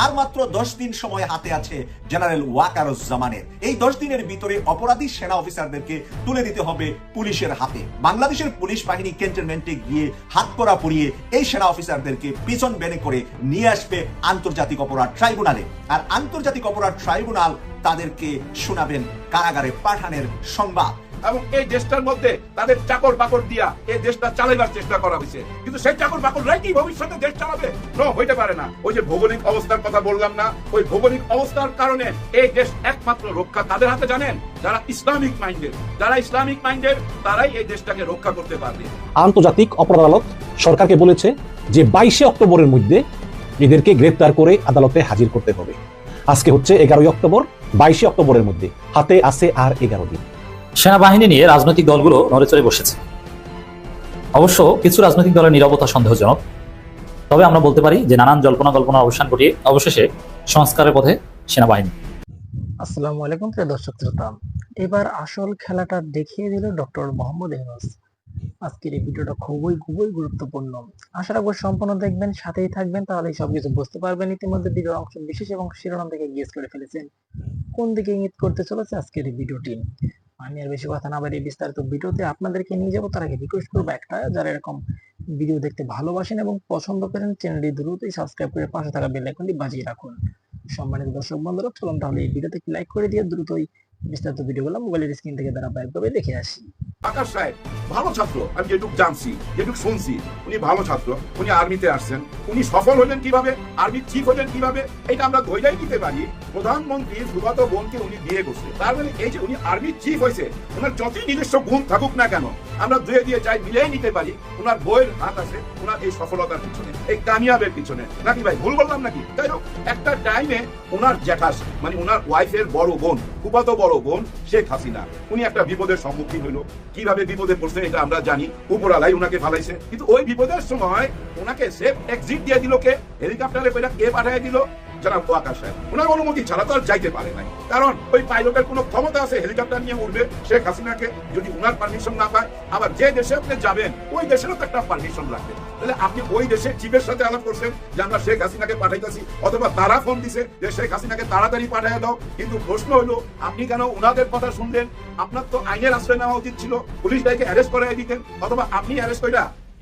আর মাত্র 10 দিন সময় হাতে আছে জেনারেল ওয়াকারুজ্জামানের। এই 10 দিনের ভিতরে অপরাধী সেনা অফিসারদেরকে তুলে দিতে হবে পুলিশের হাতে। বাংলাদেশের পুলিশ বাহিনী ক্যান্টনমেন্টে গিয়ে হাত করা পরিয়ে এই সেনা অফিসারদেরকে পিছন বেনে করে নিয়ে আসবে আন্তর্জাতিক অপরাধ ট্রাইব্যুনালে। আর আন্তর্জাতিক অপরাধ ট্রাইব্যুনাল তাদেরকে শোনাবেন কারাগারে পাঠানোর সংবাদ। এবং এই দেশটার মধ্যে তাদের চাকর বাকর দিয়া এই দেশটা চালাইবার চেষ্টা করা হয়েছে, কিন্তু সেই চাকর বাকররাই কি ভবিষ্যতে দেশ চালাবে? হইতে পারে না। ওই যে ভৌগোলিক অবস্থার কথা বললাম না, ওই ভৌগোলিক অবস্থার কারণে এই দেশ একমাত্র রক্ষা তাদের হাতে, জানেন, যারা ইসলামিক মাইন্ডের তারাই এই দেশটাকে রক্ষা করতে পারবে। আন্তর্জাতিক অপরাধ আদালত সরকারকে বলেছে যে 22 অক্টোবরের মধ্যে এদেরকে গ্রেপ্তার করে আদালতে হাজির করতে হবে। আজকে হচ্ছে 11 অক্টোবর, 22 অক্টোবরের মধ্যে হাতে আছে আর 11 দিন। সেনাবাহিনী নিয়ে রাজনৈতিক দলগুলো নড়েচড়ে বসেছে। অবশ্য কিছু রাজনৈতিক দলের নীরবতা সন্দেহজনক, তবে আমরা বলতে পারি যে নানান জল্পনা অবসান ঘটিয়ে অবশেষে সংস্কারের পথে সেনাবাহিনী। আসসালামু আলাইকুম প্রিয় দর্শক শ্রোতা, এবার আসল খেলাটা দেখিয়ে দিল ডক্টর মোহাম্মদ ইউনূস। আজকের এই ভিডিওটা খুবই গুরুত্বপূর্ণ। আশা রাখবো সম্পূর্ণ দেখবেন, সাথেই থাকবেন, তাহলে সবকিছু বুঝতে পারবেন। ইতিমধ্যে ভিডিওর অংশ বিশেষ এবং শিরোনাম থেকে গেস করে ফেলেছেন কোন দিকে ইঙ্গিত করতে চলেছে আজকের এই ভিডিওটি। আমি আর বেশি কথা না বাড়িয়ে বিস্তারিত ভিডিওতে আপনাদেরকে নিয়ে যাবো। তার আগে রিকোয়েস্ট করবো একটা, যারা এরকম ভিডিও দেখতে ভালোবাসেন এবং পছন্দ করেন, চ্যানেলটি দ্রুতই সাবস্ক্রাইব করে পাশে থাকা বেল আইকনটি বাজিয়ে রাখুন। সম্মানিত দর্শক বন্ধুরা, চলুন তাহলে এই ভিডিওতে লাইক করে দিয়ে দ্রুতই বিস্তারিত ভিডিওগুলো মোবাইলের স্ক্রিন থেকে ধারাবাহিকভাবে দেখে আসি। আকাশ সাহেব ভালো ছাত্র, আমি যেটুকু জানছি, যেটুকু শুনছি, উনি ভালো ছাত্র। উনি আর্মিতে আসছেন, উনি সফল হলেন কিভাবে, আর্মি চিফ হলেন কিভাবে, এটা আমরা ধৈর্যই দিতে পারি। প্রধানমন্ত্রীর ফুফাতো বোনকে উনি বিয়ে করছে, তার মানে এই যে উনি আর্মি চিফ হয়েছে, ওনার যতই নিজস্ব গুণ থাকুক না কেন, আমরা দুয়ে দিয়ে চাই মিলেই নিতে পারি ওনার বইয়ের হাত আছে ওনার এই সফলতার পিছনে, এই কামিয়াবের পিছনে। নাকি ভাই ভুল বললাম নাকি? তাই হোক, একটা টাইমে ওনার জ্যাঠাস মানে ওনার ওয়াইফের বড় বোন, ফুফাতো বড় বোন শেখ হাসিনা, উনি একটা বিপদের সম্মুখীন হইল। কিভাবে বিপদে পড়ছে এটা আমরা জানি, উপরালাই উনাকে ফালাইছে। কিন্তু ওই বিপদের সময় ওনাকে সেফ এক্সিট দিয়ে দিল কে? হেলিকপ্টারে করে কে পাঠিয়ে দিল? জনাব ওয়াকার সাহেব। ওনার অনুমতি ছাড়া তো আর যাইতে পারে নাই, কারণ ওই পাইলটের কোনো ক্ষমতা আছে হেলিকপ্টার নিয়ে উঠবে শেখ হাসিনাকে যদি উনার পারমিশন না পায়। আবার যে দেশে আপনি যাবেন ওই দেশেরও তো একটা পারমিশন লাগবে। তাহলে আপনি ওই দেশের চিফের সাথে আলাপ করছেন যে আমরা শেখ হাসিনাকে পাঠাইতেছি, অথবা তারা ফোন দিছে যে শেখ হাসিনাকে তাড়াতাড়ি পাঠিয়ে দাও। কিন্তু প্রশ্ন হলো, আপনি কেন ওনাদের কথা শুনলেন? আপনার তো আইনের আশ্রয় নেওয়া উচিত ছিল, পুলিশ তাকে অ্যারেস্ট করাই দিতেন, অথবা আপনি অ্যারেস্ট করে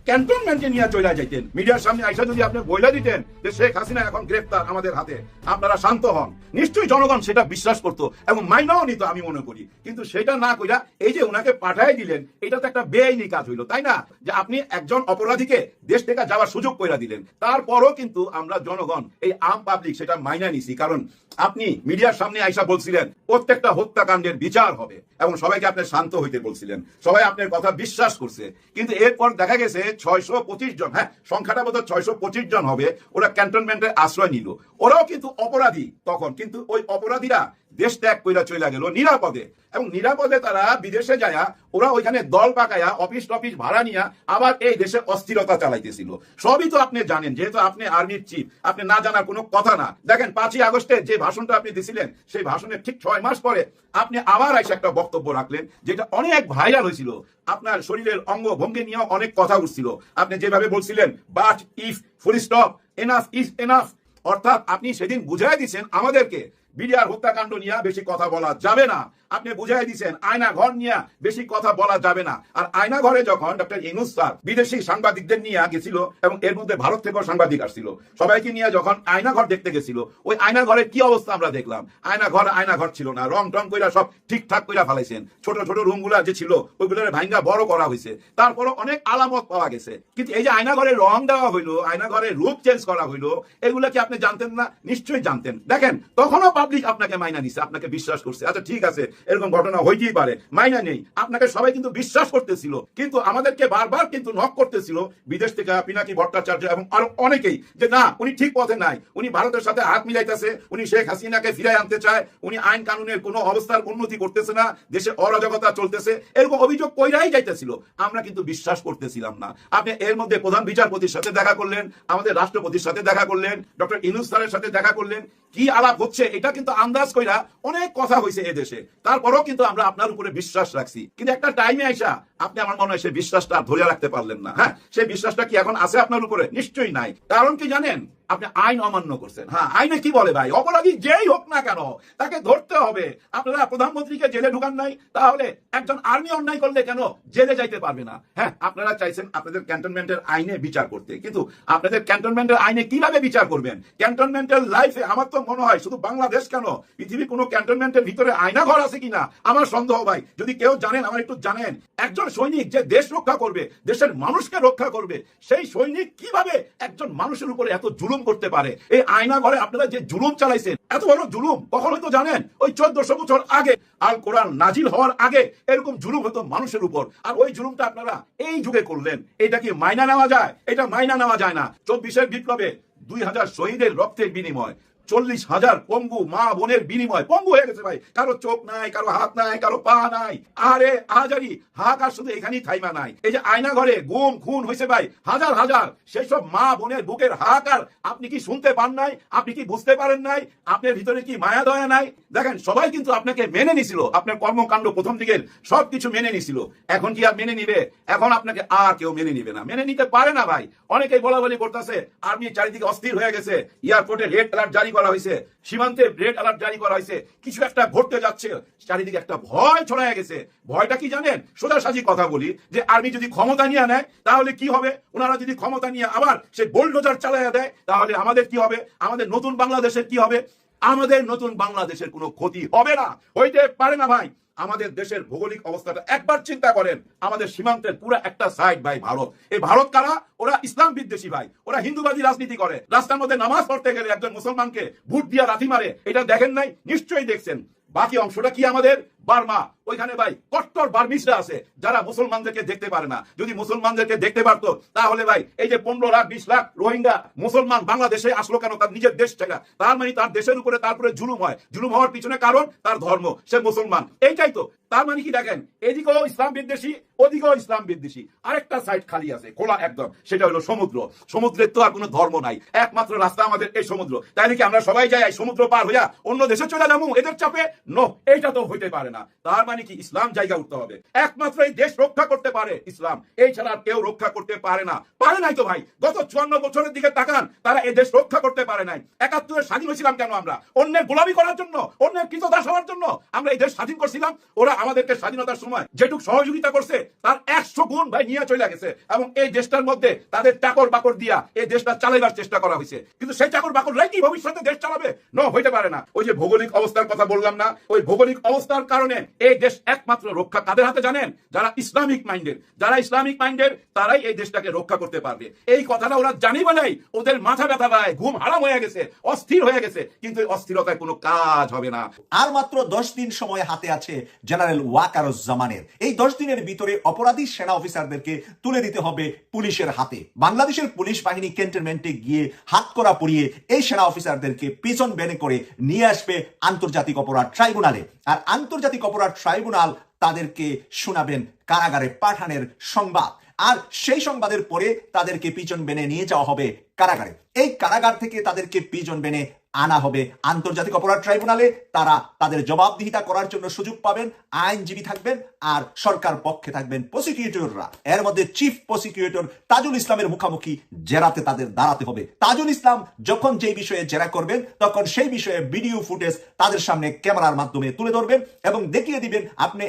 ক্যান্টনমেন্টে নিয়ে চলে যাইতেন। মিডিয়ার সামনে আইসা যদি আপনি বইলা দিতেন যে শেখ হাসিনা এখন গ্রেফতার আমাদের হাতে, আপনারা শান্ত হন, নিশ্চয়ই জনগণ সেটা বিশ্বাস করতো এবং মাইনাও নিত আমি মনে করি। কিন্তু সেটা না কইরা এই যে উনাকে পাঠাই দিলেন, এটা তো একটা বেআইনি কাজ হইলো, তাই না? যে আপনি একজন অপরাধীকে দেশ থেকে যাওয়ার সুযোগ কইরা দিলেন। তারপরও কিন্তু আমরা জনগণ, এই আম পাবলিক সেটা মাইনা নিছি, কারণ আপনি মিডিয়ার সামনে আইসা বলছিলেন প্রত্যেকটা হত্যাকাণ্ডের বিচার হবে এবং সবাইকে আপনি শান্ত হইতে বলছিলেন, সবাই আপনার কথা বিশ্বাস করছে। কিন্তু এরপর দেখা গেছে 625 জন, হ্যাঁ সংখ্যাটা বোধহয় 625 জন হবে, ওরা ক্যান্টনমেন্টে আশ্রয় নিল। ওরাও কিন্তু অপরাধী তখন, কিন্তু ওই অপরাধীরা দেশ ত্যাগ কইরা চলে গেল নিরাপদে, এবং নিরাপদে তারা বিদেশে যায়া ওরা ওইখানে দল পাকায়া অফিস টফিস ভাড়া নিয়া আবার এই দেশে অস্থিরতা চালাইতেছিল। সবই তো আপনি জানেন, যেহেতু আপনি আর্মির চিফ, আপনি না জানার কোনো কথা না। দেখেন 5ই আগস্টে যে ভাষণটা আপনি দিছিলেন, সেই ভাষণের ঠিক 6 মাস পরে আপনি আবার এসে একটা বক্তব্য রাখলেন, যেটা অনেক ভাইরাল হয়েছিল। আপনার শরীরের অঙ্গ ভঙ্গি নিয়েও অনেক কথা উঠছিল। আপনি যেভাবে বলছিলেন, but if full stop enough is enough, অর্থাৎ আপনি সেদিন বুঝাই দিচ্ছেন আমাদেরকে বিডিআর হত্যাকাণ্ড নিয়ে বেশি কথা বলা যাবে না। আপনি বুঝাই দিচ্ছেন আয়না ঘর নিয়ে বেশি কথা বলা যাবে না। আর আয়না ঘরে যখন ডক্টর ইউনূস স্যার বিদেশি সাংবাদিকদের নিয়ে গেছিল, এবং এর মধ্যে ভারত থেকেও সাংবাদিক আসছিল, সবাইকে নিয়ে যখন আয়না ঘর দেখতে গেছিল, ওই আয়না ঘরের কি অবস্থা আমরা দেখলাম। আয়না ঘর ছিল না, রং টং কইরা সব ঠিকঠাক কইরা ফেলাইছেন। ছোট ছোট রুম গুলা যে ছিল ওইগুলোর ভাঙ্গা বড় করা হয়েছে, তারপরও অনেক আলামত পাওয়া গেছে। কিন্তু এই যে আয়না ঘরে রং দেওয়া হইলো, আয়না ঘরের রূপ চেঞ্জ করা হইলো, এগুলা কি আপনি জানতেন না? নিশ্চয়ই জানতেন। দেখেন তখনও পাবলিক আপনাকে মাইনা নিছে, আপনাকে বিশ্বাস করছে। আচ্ছা ঠিক আছে, এরকম ঘটনা হইতেই পারে, মাইনা নেই, আপনাকে সবাই কিন্তু বিশ্বাস করতেছিল। কিন্তু আমাদেরকে বারবার কিন্তু নক করতেছিল বিদেশ থেকে পিনাকি ভট্টাচার্য এবং আরো অনেকেই, যে না উনি ঠিক পথে নাই, উনি ভারতের সাথে হাত মিলাইতেছে, উনি শেখ হাসিনাকে ফিরাই আনতে চায়, উনি আইন কানুনের কোনো অবস্থার উন্নতি করতেছে না, দেশে অরাজকতা চলতেছে, এরকম অভিযোগ কইরাই যাইতেছিল। আমরা কিন্তু বিশ্বাস করতেছিলাম না। আপনি এর মধ্যে প্রধান বিচারপতির সাথে দেখা করলেন, আমাদের রাষ্ট্রপতির সাথে দেখা করলেন, ডক্টর ইউনূস স্যারের সাথে দেখা করলেন, কি আলাপ হচ্ছে এটা কিন্তু আন্দাজ কইরা অনেক কথা হয়েছে এদেশে। তারপরও কিন্তু আমরা আপনার উপরে বিশ্বাস রাখছি। কিন্তু একটা টাইমে আইসা আপনি আমার মনে হয় সেই বিশ্বাসটা আর ধরে রাখতে পারলেন না। হ্যাঁ, সেই বিশ্বাসটা কি এখন আছে আপনার উপরে? নিশ্চয়ই নাই। কারণ কি জানেন? আপনি আইন অমান্য করছেন। হ্যাঁ, আইনে কি বলে ভাই, অপরাধী যেই হোক না কেন তাকে ধরতে হবে। আপনারা প্রধানমন্ত্রীকে জেলে ঢুকান নাই, তাহলে একজন আর্মি অন্যায় করলে কেন জেলে যাইতে পারবে না? হ্যাঁ, আপনারা চাইছেন আপনাদের ক্যান্টনমেন্টের আইনে বিচার করতে, কিন্তু আপনাদের ক্যান্টনমেন্টের আইনে কিভাবে বিচার করবেন? ক্যান্টনমেন্টের লাইফে আমার তো মনে হয় শুধু বাংলাদেশ কেন, পৃথিবীর কোনো ক্যান্টনমেন্টের ভিতরে আয়না ঘর আছে কিনা আমার সন্দেহ ভাই। যদি কেউ জানেন আমার একটু জানেন। একজন সৈনিক যে দেশ রক্ষা করবে, দেশের মানুষকে রক্ষা করবে, সেই সৈনিক কিভাবে একজন মানুষের উপরে এত জুলুম করতে পারে? এই আয়না ঘরে আপনারা যে জুলুম চালাইছেন, এত বড় জুলুম কখন হয়তো জানেন? ওই 1400 বছর আগে আল কোরআন নাজিল হওয়ার আগে এরকম জুলুম হতো মানুষের উপর, আর ওই জুলুমটা আপনারা এই যুগে করলেন। এটা কি মাইনা নেওয়া যায়? এটা মাইনা নেওয়া যায় না। 24-এর বিপ্লবে 2000 শহীদের রক্তের বিনিময়, 40,000 পঙ্গু মা বোনের বিনিময়, পঙ্গু হয়ে গেছে ভাই, কারো চোখ নাই, কারো হাত নাই, কারো পা নাই। আরে আহাজারি হাহাকার শুধু এখানেই থাইমা নাই। এই যে আয়না ঘরে গুম খুন হয়েছে ভাই, হাজার হাজার, সেই সব মা বোনের বুকের হাহাকার আপনি কি শুনতে পান নাই? আপনি কি বুঝতে পারেন নাই? আপনার ভিতরে কি মায়া দয়া নাই? দেখেন, সবাই কিন্তু আপনাকে মেনে নিছিল, আপনার কর্মকাণ্ড প্রথম দিকের সবকিছু মেনে নিছিল। এখন কি আর মেনে নিবে? এখন আপনাকে আর কেউ মেনে নিবে না, মেনে নিতে পারে না ভাই। অনেকেই বলা বলি করতেছে, আর্মি চারিদিকে অস্থির হয়ে গেছে, এয়ারপোর্টে রেড অ্যালার্ট জারি করা হয়েছে, সীমান্তে রেড অ্যালার্ট জারি করা হয়েছে, কিছু একটা ঘটতে যাচ্ছে, চারিদিকে একটা ভয় ছড়ায় গেছে। ভয়টা কি জানেন? সোজাসাজি কথা বলি, যে আর্মি যদি ক্ষমতা নিয়ে নেয় তাহলে কি হবে? ওনারা যদি ক্ষমতা নিয়ে আবার সে বোল্ডোজার চালাইয়া দেয় তাহলে আমাদের কি হবে? আমাদের নতুন বাংলাদেশের কি হবে? আমাদের নতুন বাংলাদেশের কোনো ক্ষতি হবে না, হইতে পারে না ভাই। আমাদের দেশের ভৌগোলিক অবস্থাটা একবার চিন্তা করেন। আমাদের সীমান্তের পুরো একটা সাইড ভাই ভারত। এই ভারত কারা? ওরা ইসলাম বিদ্বেষী ভাই, ওরা হিন্দুবাদী রাজনীতি করে। রাস্তার মধ্যে নামাজ পড়তে গেলে একজন মুসলমানকে ভোট দিয়া লাথি মারে, এটা দেখেন নাই? নিশ্চয়ই দেখছেন। বাকি অংশটা কি আমাদের? বার্মা। ওইখানে ভাই কট্টর বার্মিসরা আছে যারা মুসলমানদেরকে দেখতে পারে না। যদি মুসলমানদেরকে দেখতে পারতো তাহলে ভাই এই যে 15 লাখ 20 লাখ রোহিঙ্গা মুসলমান বাংলাদেশে আসলো কেন? তার নিজের দেশ থেকে। তার মানে তার দেশের উপরে তারপরে জুলুম হয়। জুলুম হওয়ার পিছনে কারণ তার ধর্ম, সে মুসলমান। এইটাই তো। তার মানে কি দেখেন, এদিকেও ইসলাম বিদ্বেষী, ওদিকেও ইসলাম বিদ্বেষী, আরেকটা সাইড খালি আছে খোলা একদম, সেটা হলো সমুদ্র। সমুদ্রের তো আর কোনো ধর্ম নাই, একমাত্র রাস্তা আমাদের এই সমুদ্র। তাইলে কি আমরা সবাই যাই এই সমুদ্র পার হইয়া অন্য দেশে চলে যাবো এদের চাপে? নো, এইটা তো হইতে পারে না। তার মানে কি ইসলাম জায়গা উঠতে হবে। একমাত্র এই দেশ রক্ষা করতে পারে ইসলাম, এই ছাড়া কেউ রক্ষা করতে পারে না। পারে নাই তো ভাই। গত 54 বছরের দিকে তাকান, তারা এই দেশ রক্ষা করতে পারে নাই। 71-এ স্বাধীন হয়েছিলাম কেন আমরা? অন্যের গোলামি করার জন্য, অন্যের কৃতদাস হওয়ার জন্য আমরা এই দেশ স্বাধীন করছিলাম। ওরা আমাদেরকে স্বাধীনতার সময় যেটুকু সহযোগিতা করছে তার 100 গুণ ভাই নিয়ে চলে গেছে, এবং এই দেশটার মধ্যে তাদের চাকর বাকর দিয়া এই দেশটা চালাইবার চেষ্টা করা হয়েছে। কিন্তু সেই চাকর বাকররাই কি ভবিষ্যতে দেশ চালাবে? নো, হইতে পারে না। ওই যে ভৌগোলিক অবস্থার কথা বললাম না, ওই ভৌগোলিক অবস্থার কারণে এই দেশ একমাত্র রক্ষা কাদের হাতে জানেন? যারা ইসলামিক মাইন্ডের। যারা ইসলামিক মাইন্ডের তারাই এই দেশটাকে রক্ষা করতে পারবে। এই কথাটা ওরা জানি বলেই ওদের মাথা ব্যথা ভাই, ঘুম হারাম হয়ে গেছে, অস্থির হয়ে গেছে। কিন্তু এই অস্থিরতায় কোনো কাজ হবে না। আর মাত্র 10 দিন সময় হাতে আছে জেনারেল ওয়াকারুজ্জামানের। এই 10 দিনের ভিতরে অপরাধী সেনা অফিসারদেরকে তুলে দিতে হবে পুলিশের হাতে। বাংলাদেশের পুলিশ বাহিনী ক্যান্টনমেন্টে গিয়ে হাত করা পরিয়ে এই সেনা অফিসারদেরকে পিছন বেনে করে নিয়ে আসবে আন্তর্জাতিক অপরাধ ট্রাইব্যুনালে। আর আন্তর্জাতিক অপরাধ ট্রাইব্যুনাল তাদেরকে শোনাবেন কারাগারে পাঠানোর সংবাদ। আর সেই সংবাদের পরে তাদেরকে পিছন বেনে নিয়ে যাওয়া হবে কারাগারে। এই কারাগার থেকে তাদেরকে পিছন বেনে আনা হবে আন্তর্জাতিক অপরাধ ট্রাইব্যুনালে। তারা তাদের জবাবদিহিতা করার জন্য সুযোগ পাবেন, আইনজীবী থাকবেন, আর সরকার পক্ষে থাকবেন প্রসিকিউটররা। এর মধ্যে চিফ প্রসিকিউটর তাজুল ইসলামের মুখোমুখি জেরাতে তাদের দাঁড়াতে হবে। তাজুল ইসলাম যখন যেই বিষয়ে জেরা করবেন তখন সেই বিষয়ে ভিডিও ফুটেজ তাদের সামনে ক্যামেরার মাধ্যমে তুলে ধরবেন এবং দেখিয়ে দিবেন আপনি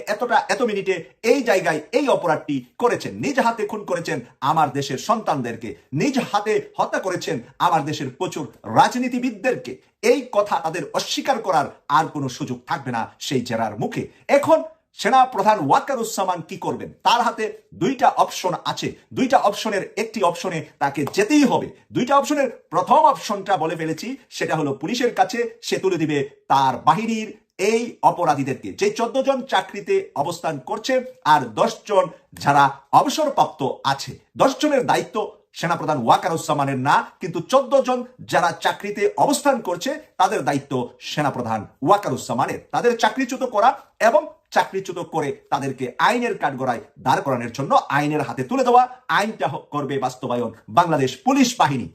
এত মিনিটে এই জায়গায় এই অপরাধটি করেছেন, নিজ হাতে খুন করেছেন আমার দেশের সন্তানদেরকে, নিজ হাতে হত্যা করেছেন আমার দেশের প্রচুর রাজনীতিবিদদেরকে। এই কথা তাদের অস্বীকার করার আর কোনো সুযোগ থাকবে না সেই জেরার মুখে। এখন সেনা প্রধান ওয়াকারুজ্জামান কি করবেন? তার হাতে 2টা অপশন আছে। 2টা অপশনের একটি অপশনে তাকে যেতেই হবে। 2টা অপশনের প্রথম অপশনটা বলে ফেলেছি, সেটা হলো পুলিশের কাছে সে তুলে দিবে তার বাহিনীর এই অপরাধীদেরকে, যে 14 জন চাকরিতে অবস্থান করছে আর 10 জন যারা অবসরপ্রাপ্ত আছে। 10 জনের দায়িত্ব সেনাপ্রধান ওয়াকারুজ্জামানের না, কিন্তু 14 জন যারা চাকরিতে অবস্থান করছে তাদের দায়িত্ব সেনাপ্রধান ওয়াকারুজ্জামানের। তাদের চাকরিচ্যুত করা এবং চাকরিচ্যুত করে তাদেরকে আইনের কাঠগড়ায় দাঁড় করানোর জন্য আইনের হাতে তুলে দেওয়া। আইনটা করবে বাস্তবায়ন বাংলাদেশ পুলিশ বাহিনী।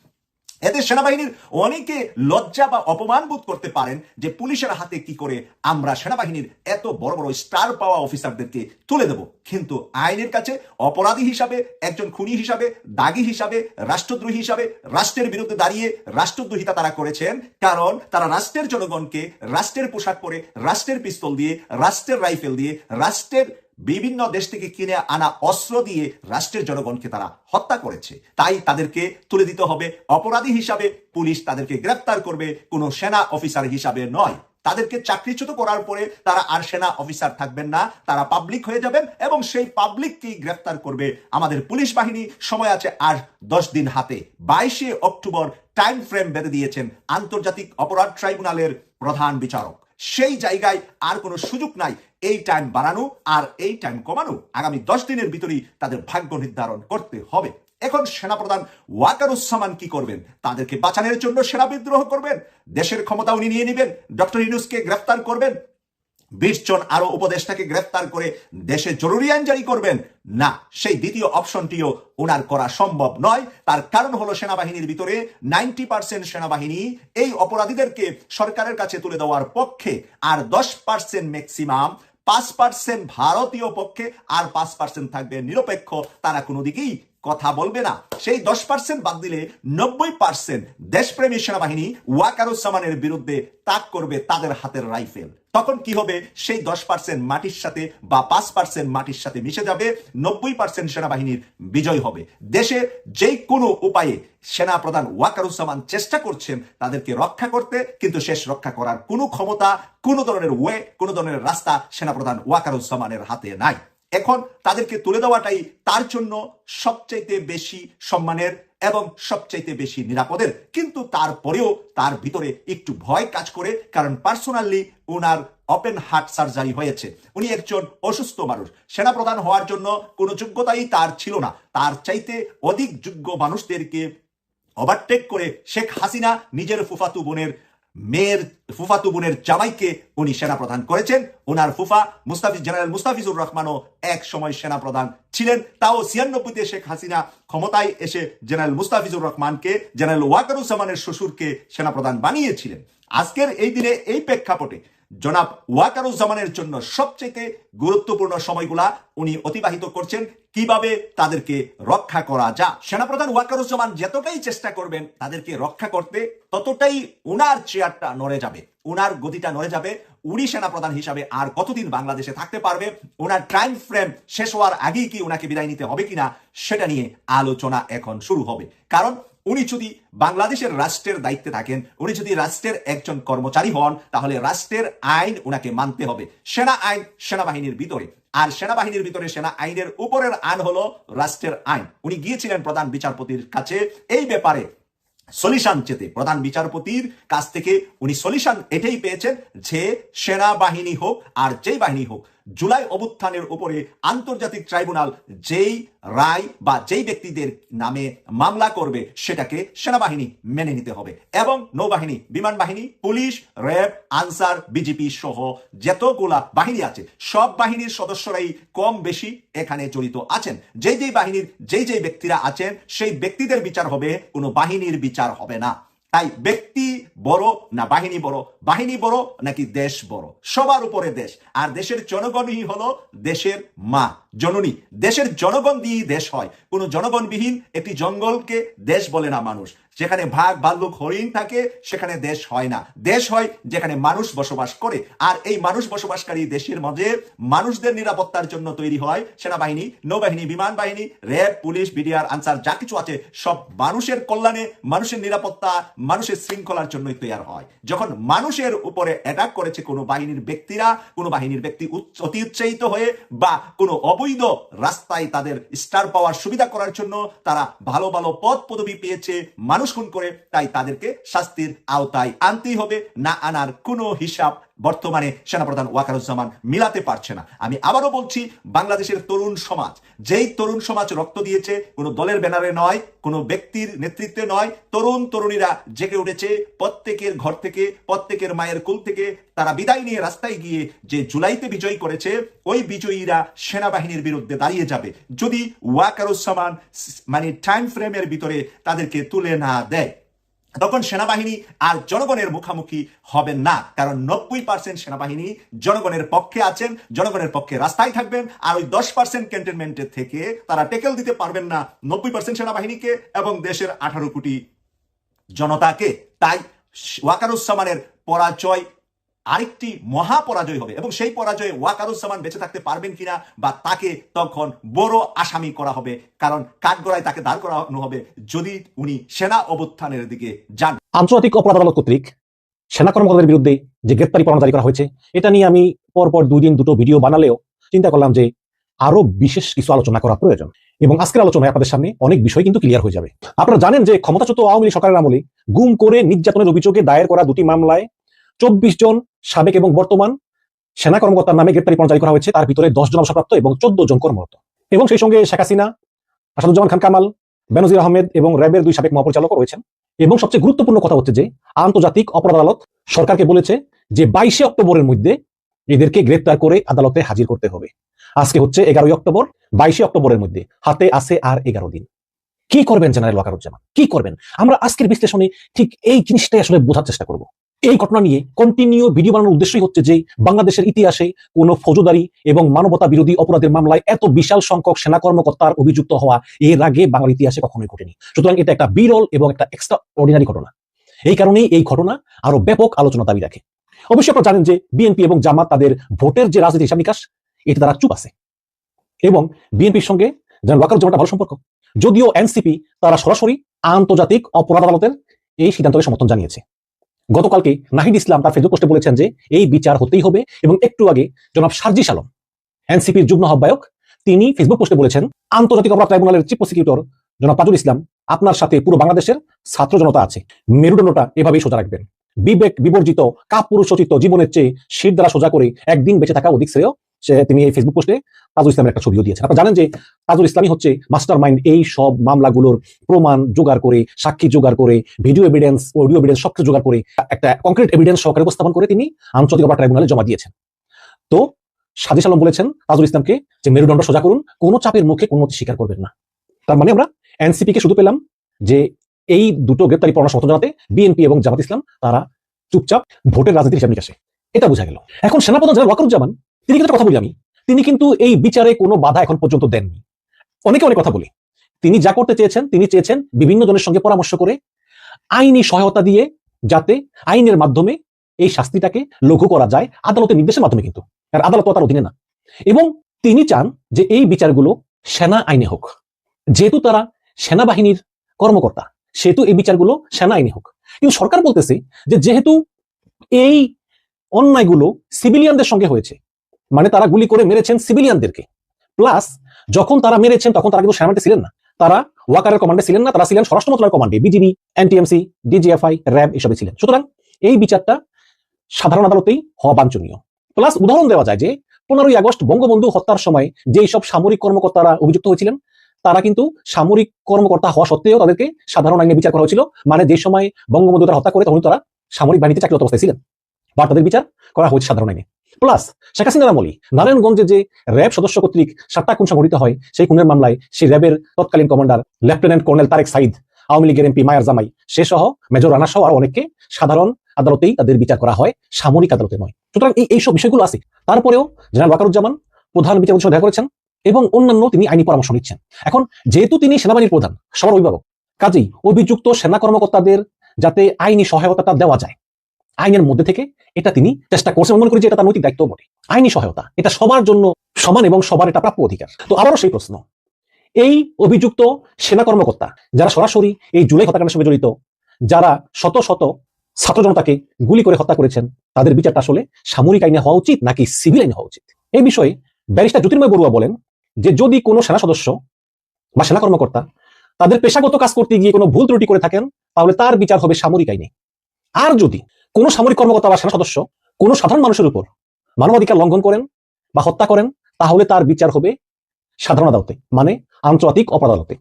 এতে সেনাবাহিনীর অনেকে লজ্জা বা অপমান বোধ করতে পারেন যে পুলিশের হাতে কি করে আমরা সেনাবাহিনীর এত বড় বড় স্টার পাওয়া অফিসারদেরকে তুলে দেব। কিন্তু আইনের কাছে অপরাধী হিসাবে, একজন খুনি হিসাবে, দাগী হিসাবে, রাষ্ট্রদ্রোহী হিসাবে রাষ্ট্রের বিরুদ্ধে দাঁড়িয়ে রাষ্ট্রদ্রোহিতা তারা করেছেন, কারণ তারা রাষ্ট্রের জনগণকে রাষ্ট্রের পোশাক পরে, রাষ্ট্রের পিস্তল দিয়ে, রাষ্ট্রের রাইফেল দিয়ে, রাষ্ট্রের বিভিন্ন দেশ থেকে কিনে আনা অস্ত্র দিয়ে রাষ্ট্রের জনগণকে তারা হত্যা করেছে। তাই তাদেরকে তুলে দিতে হবে অপরাধী হিসাবে। পুলিশ তাদেরকে গ্রেফতার করবে, কোনো সেনা অফিসার হিসাবে নয়। তাদেরকে চাকরিচ্যুত করার পরে তারা আর সেনা অফিসার থাকবেন না, তারা পাবলিক হয়ে যাবেন এবং সেই পাবলিককেই গ্রেফতার করবে আমাদের পুলিশ বাহিনী। সময় আছে আর 10 দিন হাতে। 22শে অক্টোবর টাইম ফ্রেম বেঁধে দিয়েছেন আন্তর্জাতিক অপরাধ ট্রাইব্যুনালের প্রধান বিচারক। সেই জায়গায় আর কোনো সুযোগ নাই এই টাইম বাড়ানো আর এই টাইম কমানো। আগামী 10 দিনের ভিতরেই তাদের ভাগ্য নির্ধারণ করতে হবে। এখন সেনাপ্রধান ওয়াকারুজ্জামান কি করবেন? তাদেরকে বাঁচানোর জন্য সেনা বিদ্রোহ করবেন, দেশের ক্ষমতা উনি নিয়ে নেবেন, ডক্টর ইউনূসকে গ্রেফতার করবেন, 20 জন আরো উপদেষ্টাকে গ্রেফতার করে দেশে জরুরি আইন জারি করবেন? না, সেই দ্বিতীয় অপশনটিও ওনার করা সম্ভব নয়। তার কারণ হলো সেনাবাহিনীর ভিতরে 90% সেনাবাহিনী এই অপরাধীদেরকে সরকারের কাছে তুলে দেওয়ার পক্ষে, আর 10% ম্যাক্সিমাম 5% ভারতীয় পক্ষে, আর 5% থাকবে নিরপেক্ষ, তারা কোনো দিকেই কথা বলবে না। সেই 10% বাদ দিলে 90% দেশপ্রেমী সেনাবাহিনী ওয়াকারুজ্জামানের বিরুদ্ধে তাক করবে তাদের হাতের রাইফেল। তখন কি হবে? সেই 10% মাটির সাথে বা 5% মাটির সাথে মিশে যাবে, 90% সেনাবাহিনীর বিজয় হবে। দেশে যে কোনো উপায়ে সেনা প্রধান ওয়াকারুজ্জামান চেষ্টা করছেন তাদেরকে রক্ষা করতে, কিন্তু শেষ রক্ষা করার কোনো ক্ষমতা, কোনো ধরনের কোনো ধরনের রাস্তা সেনাপ্রধান ওয়াকারুজ্জামানের হাতে নাই। এখন তাদেরকে তুলে দেওয়াটাই তার জন্য সবচাইতে বেশি সম্মানের এবং সবচাইতে বেশি নিরাপদের। কিন্তু তারপরেও তার ভিতরে একটু ভয় কাজ করে, কারণ পার্সোনালি ওনার ওপেন হার্ট সার্জারি হয়েছে। উনি একজন অসুস্থ মানুষ। সেনাপ্রধান হওয়ার জন্য কোনো যোগ্যতাই তার ছিল না। তার চাইতে অধিক যোগ্য মানুষদেরকে ওভারটেক করে শেখ হাসিনা নিজের ফুফাতু বোনের জামাইকে উনি সেনাপ্রধান করেছেন। ওনার ফুফা জেনারেল মুস্তাফিজুর রহমানও এক সময় সেনাপ্রধান ছিলেন। তাও 96-তে শেখ হাসিনা ক্ষমতায় এসে জেনারেল মুস্তাফিজুর রহমানকে জেনারেল ওয়াকারুজ্জামানের শ্বশুরকে সেনাপ্রধান বানিয়েছিলেন। আজকের এই দিনে এই প্রেক্ষাপটে জনাব ওয়াকারুজ্জামানের জন্য সবচেয়ে গুরুত্বপূর্ণ সময়গুলা উনি অতিবাহিত করছেন কিভাবে তাদেরকে রক্ষা করা যায়। সেনাপ্রধান ওয়াকারুজ্জামান যতটাই চেষ্টা করবেন তাদেরকে রক্ষা করতে, ততটাই উনার চেয়ারটা নড়ে যাবে, উনার গতিটা নড়ে যাবে। উনি সেনাপ্রধান হিসাবে আর কতদিন বাংলাদেশে থাকতে পারবে? ওনার টাইম ফ্রেম শেষ হওয়ার আগেই কি ওনাকে বিদায় নিতে হবে কিনা সেটা নিয়ে আলোচনা এখন শুরু হবে। কারণ উনি যদি বাংলাদেশের রাষ্ট্রের দায়িত্বে থাকেন, উনি যদি রাষ্ট্রের একজন কর্মচারী হন, তাহলে রাষ্ট্রের আইন উনাকে মানতে হবে। সেনা আইন সেনাবাহিনীর ভিতরে, আর সেনাবাহিনীর ভিতরে সেনা আইনের উপরের আইন হলো রাষ্ট্রের আইন। উনি গিয়েছিলেন প্রধান বিচারপতির কাছে এই ব্যাপারে সলিউশন চেতে। প্রধান বিচারপতির কাছ থেকে উনি সলিউশন এটাই পেয়েছেন যে সেনাবাহিনী হোক আর যেই বাহিনী হোক, জুলাই অভ্যুত্থানের উপরে আন্তর্জাতিক ট্রাইব্যুনাল যেই রায় বা যেই ব্যক্তিদের নামে মামলা করবে সেটাকে সেনাবাহিনী মেনে নিতে হবে। এবং নৌবাহিনী, বিমান বাহিনী, পুলিশ, র্যাব, আনসার, বিজিপি সহ যতগুলা বাহিনী আছে সব বাহিনীর সদস্যরাই কম বেশি এখানে জড়িত আছেন। যেই বাহিনীর যেই ব্যক্তিরা আছেন সেই ব্যক্তিদের বিচার হবে, কোনো বাহিনীর বিচার হবে না। তাই ব্যক্তি বড় না বাহিনী বড়, বাহিনী বড় নাকি দেশ বড়? সবার উপরে দেশ, আর দেশের জনগণই হলো দেশের মা, জননী। দেশের জনগণ দিয়েই দেশ হয়। কোনো জনগণবিহীন একটি জঙ্গলকে দেশ বলে না মানুষ। যেখানে ভাগ ভাল্লুক হরিণ থাকে সেখানে দেশ হয় না। দেশ হয় যেখানে মানুষ বসবাস করে। আর এই মানুষ বসবাসকারী দেশের মাঝে মানুষদের নিরাপত্তার জন্য তৈরি হয় সেনাবাহিনী, নৌবাহিনী, বিমান বাহিনী, র্যাব, পুলিশ, বিডিআর, আনসার যা কিছু আছে সব মানুষের কল্যাণে, মানুষের নিরাপত্তা, মানুষের শৃঙ্খলার জন্যই তৈরি হয়। যখন মানুষের উপরে অ্যাটাক করেছে কোনো বাহিনীর ব্যক্তিরা, কোনো বাহিনীর ব্যক্তি অতি উৎসাহিত হয়ে বা কোনো অবৈধ রাস্তায় তাদের স্টার পাওয়ার সুবিধা করার জন্য তারা ভালো ভালো পদ পদবি পেয়েছে, মানুষ খুন করে, তাই তাদেরকে শাস্তির আওতায় আনতেই হবে। না আনার কোনো হিসাব বর্তমানে সেনাপ্রধান ওয়াকারুজ্জামান মিলাতে পারছে না। আমি আবারও বলছি, বাংলাদেশের তরুণ সমাজ, যেই তরুণ সমাজ রক্ত দিয়েছে, কোনো দলের ব্যানারে নয়, কোনো ব্যক্তির নেতৃত্বে নয়, তরুণীরা জেগে উঠেছে প্রত্যেকের ঘর থেকে, প্রত্যেকের মায়ের কুল থেকে। তারা বিদায় নিয়ে রাস্তায় গিয়ে যে জুলাইতে বিজয় করেছে, ওই বিজয়ীরা সেনাবাহিনীর বিরুদ্ধে দাঁড়িয়ে যাবে যদি ওয়াকারুজ্জামান টাইম ফ্রেমের ভিতরে তাদেরকে তুলে না দেয়। তখন সেনাবাহিনী আর জনগণের মুখোমুখি হবে না, কারণ 90% সেনাবাহিনী জনগণের পক্ষে আছেন, জনগণের পক্ষে রাস্তায় থাকবেন, আর ওই 10% ক্যান্টনমেন্টে থেকে তারা টেকেল দিতে পারবেন না 90% সেনাবাহিনীকে এবং দেশের 18 কোটি জনতাকে। তাই ওয়াকারুজ্জামানের পরাজয় আরেকটি মহা পরাজয় হবে, এবং সেই পরাজয়ে ওয়াকারুজ্জামান বেঁচে থাকতে পারবেন কিনা বা তাকে তখন বড় আসামি করা হবে, কারণ কাঠগড়ায় তাকে দাঁড় করানো হবে যদি উনি সেনা অভ্যুত্থানের দিকে যান। আন্তর্জাতিক অপরাধ আদালত কর্তৃক সেনা কর্মকর্তাদের বিরুদ্ধে যে গ্রেপ্তারি পরোয়ানা জারি করা হয়েছে, এটা নিয়ে আমি পরপর 2 দিন 2টো ভিডিও বানালেও চিন্তা করলাম যে আরো বিশেষ কিছু আলোচনা করা প্রয়োজন, এবং আজকের আলোচনায় আপনাদের সামনে অনেক বিষয় কিন্তু ক্লিয়ার হয়ে যাবে। আপনারা জানেন যে ক্ষমতাচ্যুত আওয়ামী লীগ সরকারের আমলে গুম করে নির্যাতনের অভিযোগে দায়ের করা 2টি মামলায় 24 জন সাবেক এবং বর্তমান সেনা কর্মকর্তার নামে গ্রেপ্তারি পরোয়ানা জারি করা হয়েছে। তার ভিতরে 10 জন অবসরপ্রাপ্ত এবং 14 জন কর্মরত, এবং সেই সঙ্গে শেখ হাসিনা, আসাদুজ্জামান খান কামাল, বেনজির আহমেদ এবং র্যাবের 2 সাবেক মহাপরিচালক রয়েছেন। এবং সবচেয়ে গুরুত্বপূর্ণ কথা হচ্ছে যে আন্তর্জাতিক অপরাধ আদালত সরকারকে বলেছে যে 22 অক্টোবরের মধ্যে এদেরকে গ্রেপ্তার করে আদালতে হাজির করতে হবে। আজকে হচ্ছে 11 অক্টোবর, 22 অক্টোবরের মধ্যে হাতে আছে আর 11 দিন। কি করবেন জেনারেল ওয়াকারুজ্জামান, কি করবেন? আমরা আজকের বিশ্লেষণে ঠিক এই জিনিসটাই আসলে বোঝার চেষ্টা করব। এই ঘটনা নিয়ে কন্টিনিউ ভিডিও বানানোর উদ্দেশ্যই হচ্ছে যে বাংলাদেশের ইতিহাসে কোনো ফৌজদারি এবং মানবতা বিরোধী অপরাধের মামলায় এত বিশাল সংখ্যক সেনা কর্মকর্তার অভিযুক্ত হওয়া এর আগে বাংলার ইতিহাসে কখনোই ঘটেনি। সুতরাং এটা একটা বিরল এবং একটা এক্সট্রা অর্ডিনারি ঘটনা। এই কারণেই এই ঘটনা আরো ব্যাপক আলোচনা দাবি রাখে। অবশ্যই আপনারা জানেন যে বিএনপি এবং জামাত তাদের ভোটের যে রাজনীতি হিসাব নিকাশ, এটা তারা চুপ আছে, এবং বিএনপির সঙ্গে জেনারেল ওয়াকারুজ্জামানের ভালো সম্পর্ক। যদিও এনসিপি তারা সরাসরি আন্তর্জাতিক অপরাধ আদালতের এই সিদ্ধান্তকে সমর্থন জানিয়েছে। গতকালকে নাহিদ ইসলাম তার ফেসবুক পোস্টে বলেছেন যে এই বিচার হতেই হবে, এবং একটু আগে জনাব সার্জিস আলম, এনসিপির যুগ্ম আহ্বায়ক, তিনি ফেসবুক পোস্টে বলেছেন আন্তর্জাতিক অপরাধ ট্রাইব্যুনালের চিফ প্রসিকিউটর জনাব তাজুল ইসলাম, আপনার সাথে পুরো বাংলাদেশের ছাত্র জনতা আছে, মেরুদণ্ডটা এভাবেই সোজা রাখবেন। বিবেক বিবর্জিত কাপুরুষোচিত জীবনের চেয়ে শির দ্বারা সোজা করে একদিন বেঁচে থাকা অধিক শ্রেয়। তিনি এই ফেসবুক পোস্টে তাজুল ইসলামের একটা ছবিও দিয়েছেন। আপনারা জানেন যে তাজুল ইসলামই হচ্ছে মাস্টার মাইন্ড এই সব মামলাগুলোর প্রমাণ জোগাড় করে, সাক্ষী জোগাড় করে, ভিডিও এভিডেন্স, অডিও এভিডেন্স সবকিছু জোগাড় করে একটা কংক্রিট এভিডেন্স সহকারে উপস্থাপন করে তিনি আন্তর্জাতিক অপরাধ ট্রাইব্যুনালে জমা দিয়েছেন। তো সাজিস আলম বলেছেন তাজুল ইসলামকে যে মেরুদণ্ড সোজা করুন, কোনো চাপের মুখে কোনো স্বীকার করবেন না। তার মানে আমরা এনসিপি কে শুধু পেলাম যে এই 2টো গ্রেপ্তারি পরোয়ানা সমর্থন জানাতে, বিএনপি এবং জামাত ইসলাম তারা চুপচাপ ভোটের রাজনীতির হিসাব নিকাশে, এটা বোঝা গেল। এখন সেনাপ্রধান জেনারেল ওয়াকারুজ্জামান তিনি কিন্তু কথা বলি আমি, তিনি কিন্তু এই বিচারে কোনো বাধা এখন পর্যন্ত দেননি। অনেকে অনেক কথা বলে, তিনি যা করতে চেয়েছেন, তিনি চেয়েছেন বিভিন্ন জনের সঙ্গে পরামর্শ করে আইনি সহায়তা দিয়ে যাতে আইনের মাধ্যমে এই শাস্তিটাকে লঘু করা যায়, আদালতের নির্দেশের মাধ্যমে, কিন্তু আর আদালত তার অধীনে না। এবং তিনি চান যে এই বিচারগুলো সেনা আইনে হোক, যেহেতু তারা সেনাবাহিনীর কর্মকর্তা সেহেতু এই বিচারগুলো সেনা আইনে হোক। কিন্তু সরকার বলতেছে যে যেহেতু এই অন্যায়গুলো সিভিলিয়ানদের সঙ্গে হয়েছে, মানে তারা গুলি করে মেরেছেন সিভিলিয়ানদেরকে, প্লাস যখন তারা মেরেছেন তখন তারা কিন্তু সেনাবাহিনীতে ছিলেন না, তারা ওয়াকারের কমান্ডে ছিলেন না, তারা ছিলেন স্বরাষ্ট্র মন্ত্রণালয়ের কমান্ডে, বিজিবি, এনটিএমসি, ডিজিএফআই, র্যাব এসবে ছিলেন। সুতরাং এই বিচারটা সাধারণ আদালতেই হওয়া বাঞ্ছনীয়। প্লাস উদাহরণ দেওয়া যায় যে 15ই আগস্ট বঙ্গবন্ধু হত্যার সময় যেই সব সামরিক কর্মকর্তারা অভিযুক্ত হয়েছিলেন, তারা কিন্তু সামরিক কর্মকর্তা হওয়া সত্ত্বেও তাদেরকে সাধারণ আইনে বিচার করা হয়েছিল। মানে যে সময় বঙ্গবন্ধু তারা হত্যা করে তখন তারা সামরিক বাহিনীতে চাকরিরত অবস্থায় ছিলেন, বা তাদের বিচার করা হয়েছে সাধারণ আইনে। প্লাস শেখ হাসিনার আমলে নারায়ণগঞ্জে যে র্যাব সদস্য কর্তৃক 7টা খুন সংঘটিত হয়, সেই খুনের মামলায় সেই র্যাবের তৎকালীন commander lieutenant colonel Tarek Sayeed, Awami লীগের এমপি মায়ার জামাই, সে সহ মেজর রানা সহ আর অনেককে সাধারণ আদালতেই তাদের বিচার করা হয়, সামরিক আদালতে নয়। সুতরাং এইসব বিষয়গুলো আছে। তারপরেও জেনারেল ওয়াকারুজ্জামান প্রধান বিচারপতির সঙ্গে দেখা করেছেন এবং অন্যান্য তিনি আইনি পরামর্শ নিচ্ছেন। এখন যেহেতু তিনি সেনাবাহিনীর প্রধান, সবার অভিভাবক, কাজেই অভিযুক্ত সেনা কর্মকর্তাদের যাতে আইনি সহায়তাটা দেওয়া যায় আইনের মধ্যে থেকে, এটা তিনি চেষ্টা করছেন। মনে করি যে এটা তার নৈতিক দায়িত্ব বটে। আইনি সহায়তা এটা সবার জন্য সমান এবং সবার এটা প্রাপ্য অধিকার। তো আবারও সেই প্রশ্ন, এই অভিযুক্ত সেনা কর্মকর্তা যারা সরাসরি এই জুলাই হত্যাকাণ্ডের সঙ্গে জড়িত, যারা শত শত ছাত্র জনতাকে গুলি করে হত্যা করেছেন, তাদের বিচারটা আসলে সামরিক আইনে হওয়া উচিত নাকি সিভিল আইনে হওয়া উচিত? এই বিষয়ে ব্যারিস্টার জ্যোতির্ময় বড়ুয়া বলেন যে যদি কোনো সেনা সদস্য বা সেনা কর্মকর্তা তাদের পেশাগত কাজ করতে গিয়ে কোনো ভুল ত্রুটি করে থাকেন, তাহলে তার বিচার হবে সামরিক আইনে। আর যদি কোনো সামরিক কর্মকর্তা বা সেনা সদস্য কোনো সাধারণ মানুষের উপর মানবাধিকার লঙ্ঘন করেন বা হত্যা করেন, তাহলে তার বিচার হবে সাধারণ আদালতে, মানে আন্তর্জাতিক অপরাধ আদালতে।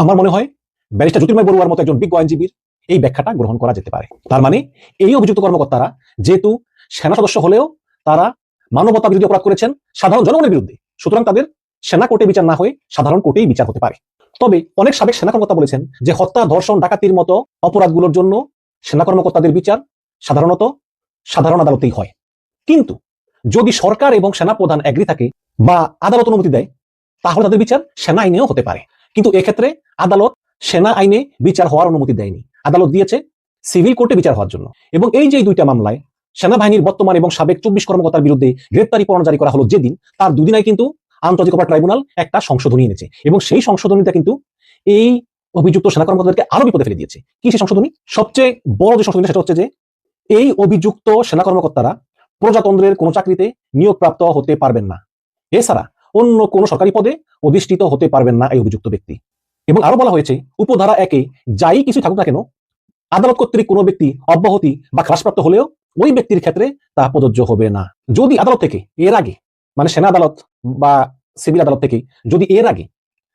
আমার মনে হয় ব্যারিস্টার জ্যোতির্ময় বড়ুয়ার মতো একজন বিজ্ঞ আইনজীবীর এই ব্যাখ্যাটা গ্রহণ করা যেতে পারে। তার মানে এই অভিযুক্ত কর্মকর্তারা যেহেতু সেনা সদস্য হলেও তারা মানবতা বিরোধী অপরাধ করেছেন সাধারণ জনগণের বিরুদ্ধে, সুতরাং তাদের সেনা কোর্টে বিচার না হয়ে সাধারণ কোর্টেই বিচার হতে পারে। তবে অনেক সাবেক সেনা কর্মকর্তা বলেছেন যে হত্যা, ধর্ষণ, ডাকাতির মতো অপরাধগুলোর জন্য সেনা কর্মকর্তাদের বিচার সাধারণত সাধারণ আদালতেই হয়। কিন্তু যদি সরকার এবং সেনা প্রধান এগ্রি থাকে বা আদালত অনুমতি দেয়, তাহলে তাদের বিচার সেনা আইনেও হতে পারে। কিন্তু এক্ষেত্রে আদালত সেনা আইনে বিচার হওয়ার অনুমতি দেয়নি, আদালত দিয়েছে সিভিল কোর্টে বিচার হওয়ার জন্য। এবং এই যে দুইটা মামলায় সেনাবাহিনীর বর্তমান এবং সাবেক 24 কর্মকর্তার বিরুদ্ধে গ্রেপ্তারি পরোয়ানা জারি করা হলো যেদিন, তার দুদিন আগে কিন্তু আন্তর্জাতিক অপরাধ ট্রাইব্যুনাল একটা সংশোধনী এনেছে এবং সেই সংশোধনীটা কিন্তু এই অভিযুক্ত সেনা কর্মকর্তাদেরকে আরো বিপদে ফেলে দিয়েছে। কি সেই সংশোধনী? সবচেয়ে বড় যে সংশোধনী সেটা হচ্ছে যে এই অভিযুক্ত সেনা কর্মকর্তারা প্রজাতন্ত্রের কোনো চাকরিতে নিয়োগপ্রাপ্ত হতে পারবেন না, এছাড়া অন্য কোনো সরকারি পদে অধিষ্ঠিত হতে পারবেন না এই অভিযুক্ত ব্যক্তি। এবং আরো বলা হয়েছে উপধারা 1-এ যাই কিছু থাকুক না কেন, আদালত কর্তৃক কোনো ব্যক্তি অব্যাহতি বা হ্রাসপ্রাপ্ত হলেও ওই ব্যক্তির ক্ষেত্রে তা প্রযোজ্য হবে না। যদি আদালত থেকে এর আগে, মানে সেনা আদালত বা সিভিল আদালত থেকে যদি এর আগে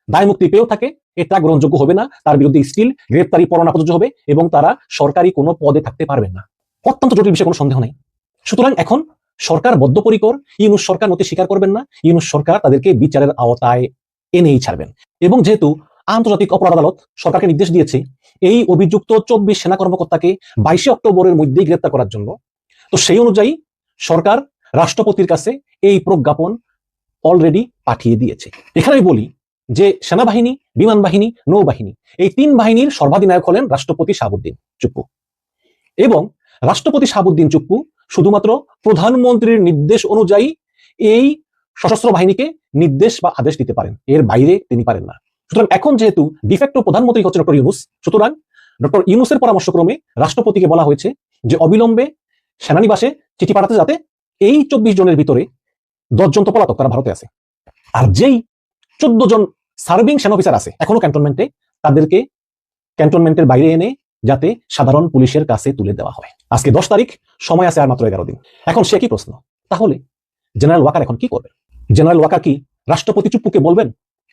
দায় মুক্তি পেয়েও থাকে, এটা গ্রহণযোগ্য হবে না, তার বিরুদ্ধে স্টিল গ্রেপ্তারি পরোয়ানা প্রযোজ্য হবে এবং তারা সরকারি কোনো পদে থাকতে পারবেন না। অত্যন্ত জটিল বিষয়ে কোনো সন্দেহ নেই। সুতরাং এখন সরকার বদ্ধপরিকর, ইউনূস সরকার নতি স্বীকার করবেন না, ইউনূস সরকার তাদেরকে বিচারের আওতায় এনেই ছাড়বেন। এবং যেহেতু আন্তর্জাতিক অপরাধ আদালত সরকারকে নির্দেশ দিয়েছে এই অভিযুক্ত 24 সেনা কর্মকর্তাকে 22 অক্টোবরের মধ্যেই গ্রেপ্তার করার জন্য, তো সেই অনুযায়ী সরকার রাষ্ট্রপতির কাছে এই প্রজ্ঞাপন অলরেডি পাঠিয়ে দিয়েছে। এখানে আমি বলি যে সেনাবাহিনী, বিমান বাহিনী, নৌবাহিনী, এই 3 বাহিনীর সর্বাধিনায়ক হলেন রাষ্ট্রপতি শাহাবুদ্দিন চুপ্পু। এবং রাষ্ট্রপতি শাহাবুদ্দিন চুপ্পু শুধুমাত্র প্রধানমন্ত্রীর নির্দেশ অনুযায়ী এই সশস্ত্র বাহিনীকে নির্দেশ বা আদেশ দিতে পারেন, এর বাইরে তিনি পারেন না। সুতরাং এখন যেহেতু ডিফেক্টো প্রধানমন্ত্রী হচ্ছে ডক্টর ইউনূস, সুতরাং ডক্টর ইউনূসের পরামর্শক্রমে রাষ্ট্রপতিকে বলা হয়েছে যে অবিলম্বে সেনানিবাসে চিঠি পাঠাতে, যাতে এই 24 জনের ভিতরে 10 জন তো পলাতক, তারা ভারতে আছে, আর যেই 14 জন সার্ভিং সেনা অফিসার আছে এখনো ক্যান্টনমেন্টে, তাদেরকে ক্যান্টনমেন্টের বাইরে এনে যাতে সাধারণ পুলিশের কাছে তুলে দেওয়া হয়। আজকে 10 তারিখ, সময় আছে আর মাত্র 11 দিন। এখন সে কি প্রশ্ন, তাহলে জেনারেল ওয়াকার এখন কি করবেন? জেনারেল ওয়াকার কি রাষ্ট্রপতি চুপ্পুকে বলবেন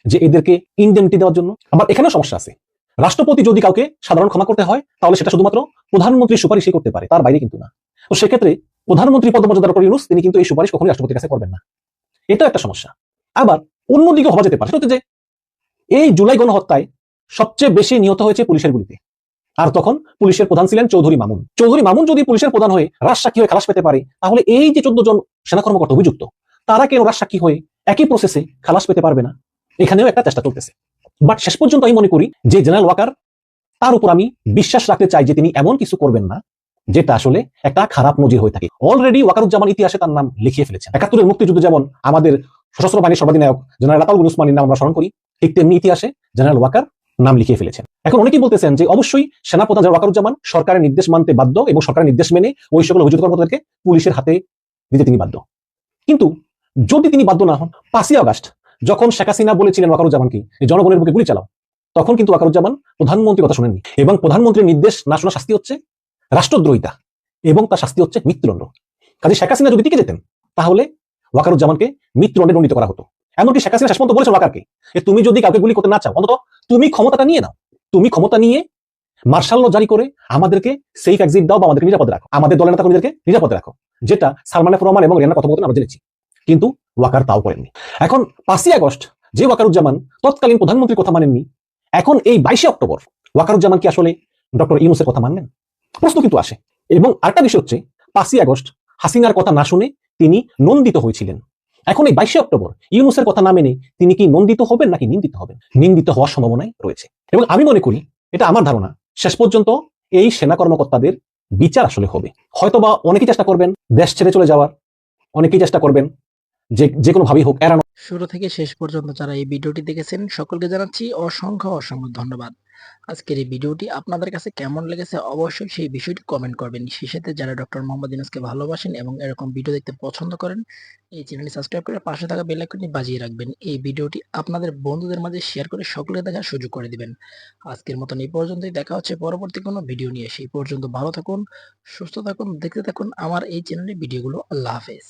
যে এদেরকে ইনডেমনিটি দেওয়ার জন্য? আবার এখানেও সমস্যা আছে। রাষ্ট্রপতি যদি কাউকে সাধারণ ক্ষমা করতে হয় তাহলে সেটা শুধুমাত্র প্রধানমন্ত্রীর সুপারিশই করতে পারে, তার বাইরে কিন্তু না। তো সেক্ষেত্রে প্রধানমন্ত্রী পদমর্যাদা ডক্টর ইউনূস তিনি কিন্তু এই সুপারিশ কখনোই রাষ্ট্রপতির কাছে করবেন না। এটা একটা সমস্যা। আবার অন্যদিকে হওয়া যেতে পারে, সেটা হচ্ছে যে এই জুলাই গণহত্যায় সবচেয়ে বেশি নিহত হয়েছে পুলিশের গুলিতে, আর তখন পুলিশের প্রধান ছিলেন চৌধুরী মামুন। চৌধুরী মামুন যদি পুলিশের প্রধান হয়ে রাজসাক্ষী হয়ে খালাস পেতে পারে, তাহলে এই যে 14 জন সেনা কর্মকর্তা অভিযুক্ত, তারা কেন রাজসাক্ষী হয়ে একই প্রসেসে খালাস পেতে পারবে না? এখানেও একটা চেষ্টা চলতেছে। বাট শেষ পর্যন্ত আমি মনে করি যে জেনারেল ওয়াকার, তার উপর আমি বিশ্বাস রাখতে চাই যে তিনি এমন কিছু করবেন না যেটা আসলে একটা খারাপ নজির হয়ে থাকে। অলরেডি ওয়াকারুজ্জামান ইতিহাসে তার নাম লিখিয়ে ফেলেছেন। 71-এর মুক্তিযুদ্ধে যেমন আমাদের সশস্ত্র বাহিনীর সর্বাধিনায়ক জেনারেল আতাউল উসমানীর নাম আমরা স্মরণ করি, ঠিক তেমনি ইতিহাসে জেনারেল ওয়াকার নাম লিখিয়ে ফেলেছেন। এখন অনেকেই বলতেছেন যে অবশ্যই সেনাপ্রধান জেনারেল ওয়াকারুজ্জামান সরকারের নির্দেশ মানতে বাধ্য এবং সরকারের নির্দেশ মেনে ওই সকল অভিযুক্ত কর্মকর্তাদেরকে পুলিশের হাতে দিতে তিনি বাধ্য। কিন্তু যদি তিনি বাধ্য না হন, 5ই আগস্ট যখন শেখ হাসিনা বলেছিলেন ওয়াকারুজ্জামানকে জনগণের বুকে গুলি চালাও, তখন কিন্তু ওয়াকারুজ্জামান প্রধানমন্ত্রীর কথা শুনেননি। এবং প্রধানমন্ত্রীর নির্দেশ না শোনা শাস্তি হচ্ছে রাষ্ট্রদ্রোহিতা এবং তার শাস্তি হচ্ছে মৃত্যুদণ্ড। কাজে শেখ হাসিনা যদি টিকে যেতেন তাহলে ওয়াকারুজ্জামানকে মৃত্যুদণ্ডে দণ্ডিত করা হতো। এমনকি শেখ হাসিনা শেষ পর্যন্ত বলেছেন ওয়াকারকে, তুমি যদি কাউকে গুলি করতে না চাও, অন্তত তুমি ক্ষমতাটা নিয়ে নাও, তুমি ক্ষমতা নিয়ে মার্শাল ল জারি করে আমাদেরকে সেফ এক্সিট দাও বা আমাদেরকে নিরাপদে রাখো, আমাদের দলের নেতা কর্মীদেরকে নিরাপদে রাখো, যেটা সালমান এফ রহমান এবং রিয়ানার কথোপকথন আমরা জেনেছি। কিন্তু ওয়াকার তাও করেননি। এখন 5ই আগস্ট যে ওয়াকারুজ্জামান তৎকালীন প্রধানমন্ত্রীর কথা মানেননি, এখন এই 22শে অক্টোবর ওয়াকারুজ্জামান কি আসলে ডক্টর ইউনূসের কথা মানলেন? প্রশ্ন কিন্তু আসে। এবং আরেকটা বিষয় হচ্ছে 5ই আগস্ট হাসিনার কথা না শুনে তিনি নন্দিত হয়েছিলেন। এখন এই 22শে অক্টোবর ইউনূসের কথা না মেনে তিনি কি নন্দিত হবেন নাকি নিন্দিত হবেন? নিন্দিত হওয়ার সম্ভাবনাই রয়েছে। এবং আমি মনে করি, এটা আমার ধারণা, শেষ পর্যন্ত এই সেনা কর্মকর্তাদের বিচার আসলে হবে। হয়তোবা অনেকেই চেষ্টা করবেন দেশ ছেড়ে চলে যাওয়ার, অনেকেই চেষ্টা করবেন যে কোনো ভাবেই হোক এড়ানো। শুরু থেকে শেষ পর্যন্ত যারা এই ভিডিওটি দেখেছেন সকলকে জানাচ্ছি অসংখ্য অসংখ্য ধন্যবাদ। আজকের এই ভিডিওটি আপনাদের কাছে কেমন লেগেছে অবশ্যই সেই বিষয়টি কমেন্ট করবেন। সেই সাথে যারা ডক্টর মোহাম্মদ ইউনূসকে ভালোবাসেন এবং এরকম ভিডিও দেখতে পছন্দ করেন, এই চ্যানেলটি সাবস্ক্রাইব করে পাশে থাকা বেল আইকনটি বাজিয়ে রাখবেন। এই ভিডিওটি আপনাদের বন্ধুদের মাঝে শেয়ার করে সকলে দেখার সুযোগ করে দিবেন। আজকের মতন এই পর্যন্তই, দেখা হচ্ছে পরবর্তী কোনো ভিডিও নিয়ে। সেই পর্যন্ত ভালো থাকুন, সুস্থ থাকুন, দেখতে থাকুন আমার এই চ্যানেলের ভিডিওগুলো। আল্লাহ হাফেজ।